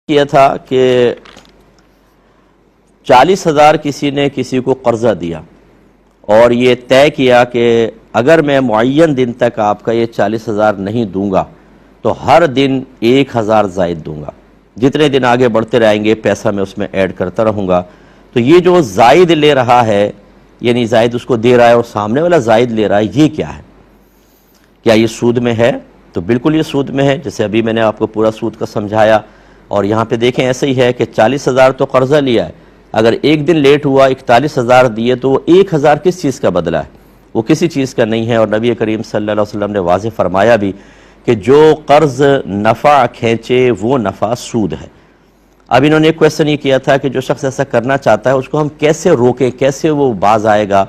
کیا تھا کہ 40,000 کسی نے کسی کو قرضہ دیا اور یہ طے کیا کہ اگر میں معین دن تک آپ کا یہ 40,000 نہیں دوں گا تو ہر دن 1,000 زائد دوں گا. جتنے دن آگے بڑھتے رہیں گے پیسہ میں اس میں ایڈ کرتا رہوں گا. تو یہ جو زائد لے رہا ہے یعنی زائد اس کو دے رہا ہے اور سامنے والا زائد لے رہا ہے، یہ کیا ہے؟ کیا یہ سود میں ہے؟ تو بالکل یہ سود میں ہے، جیسے ابھی میں نے آپ کو پورا سود کا سمجھایا. اور یہاں پہ دیکھیں ایسا ہی ہے کہ 40,000 تو قرضہ لیا ہے، اگر ایک دن لیٹ ہوا 41,000 دیے تو وہ 1,000 کس چیز کا بدلہ ہے؟ وہ کسی چیز کا نہیں ہے. اور نبی کریم صلی اللہ علیہ وسلم نے واضح فرمایا بھی کہ جو قرض نفع کھینچے وہ نفع سود ہے. اب انہوں نے ایک کویسچن یہ کیا تھا کہ جو شخص ایسا کرنا چاہتا ہے اس کو ہم کیسے روکیں، کیسے وہ باز آئے گا؟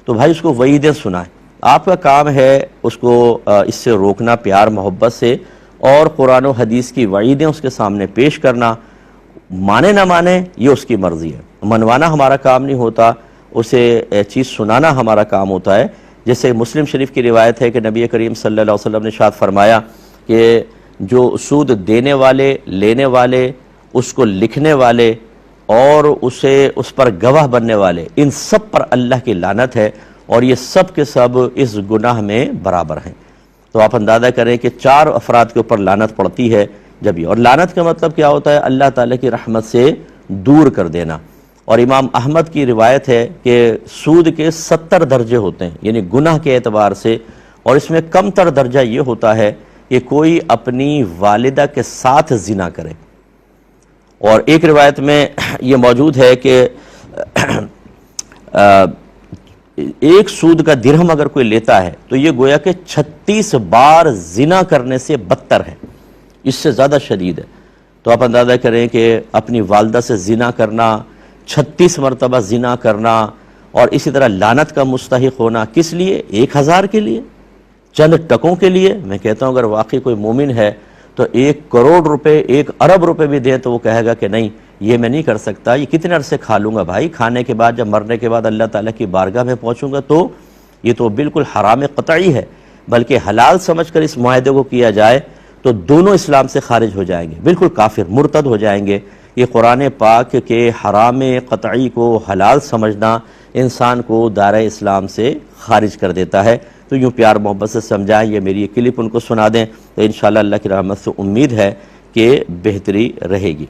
تو بھائی اس کو وعیدیں سنائیں. آپ کا کام ہے اس کو اس سے روکنا پیار محبت سے، اور قرآن و حدیث کی وعیدیں اس کے سامنے پیش کرنا. مانے نہ مانے یہ اس کی مرضی ہے، منوانا ہمارا کام نہیں ہوتا، اسے چیز سنانا ہمارا کام ہوتا ہے. جیسے مسلم شریف کی روایت ہے کہ نبی کریم صلی اللہ علیہ وسلم نے ارشاد فرمایا کہ جو سود دینے والے، لینے والے، اس کو لکھنے والے اور اسے اس پر گواہ بننے والے، ان سب پر اللہ کی لعنت ہے اور یہ سب کے سب اس گناہ میں برابر ہیں. تو آپ اندازہ کریں کہ 4 افراد کے اوپر لعنت پڑتی ہے جب یہ، اور لعنت کا مطلب کیا ہوتا ہے؟ اللہ تعالیٰ کی رحمت سے دور کر دینا. اور امام احمد کی روایت ہے کہ سود کے 70 درجے ہوتے ہیں یعنی گناہ کے اعتبار سے، اور اس میں کم تر درجہ یہ ہوتا ہے کہ کوئی اپنی والدہ کے ساتھ زنا کرے. اور ایک روایت میں یہ موجود ہے کہ ایک سود کا درہم اگر کوئی لیتا ہے تو یہ گویا کہ 36 بار زنا کرنے سے بدتر ہے، اس سے زیادہ شدید ہے. تو آپ اندازہ کریں کہ اپنی والدہ سے زنا کرنا، 36 مرتبہ زنا کرنا، اور اسی طرح لعنت کا مستحق ہونا، کس لیے؟ 1,000 کے لیے، چند ٹکوں کے لیے. میں کہتا ہوں اگر واقعی کوئی مومن ہے تو 1 کروڑ روپے، 1 ارب روپے بھی دیں تو وہ کہے گا کہ نہیں یہ میں نہیں کر سکتا، یہ کتنے عرصے کھا لوں گا بھائی. کھانے کے بعد، جب مرنے کے بعد اللہ تعالیٰ کی بارگاہ میں پہنچوں گا تو یہ تو بالکل حرام قطعی ہے. بلکہ حلال سمجھ کر اس معاہدے کو کیا جائے تو دونوں اسلام سے خارج ہو جائیں گے، بالکل کافر مرتد ہو جائیں گے. یہ قرآن پاک کے حرام قطعی کو حلال سمجھنا انسان کو دائرہ اسلام سے خارج کر دیتا ہے. تو یوں پیار محبت سے سمجھائیں. یہ میری یہ کلپ ان کو سنا دیں تو انشاءاللہ اللہ کی رحمت سے امید ہے کہ بہتری رہے گی.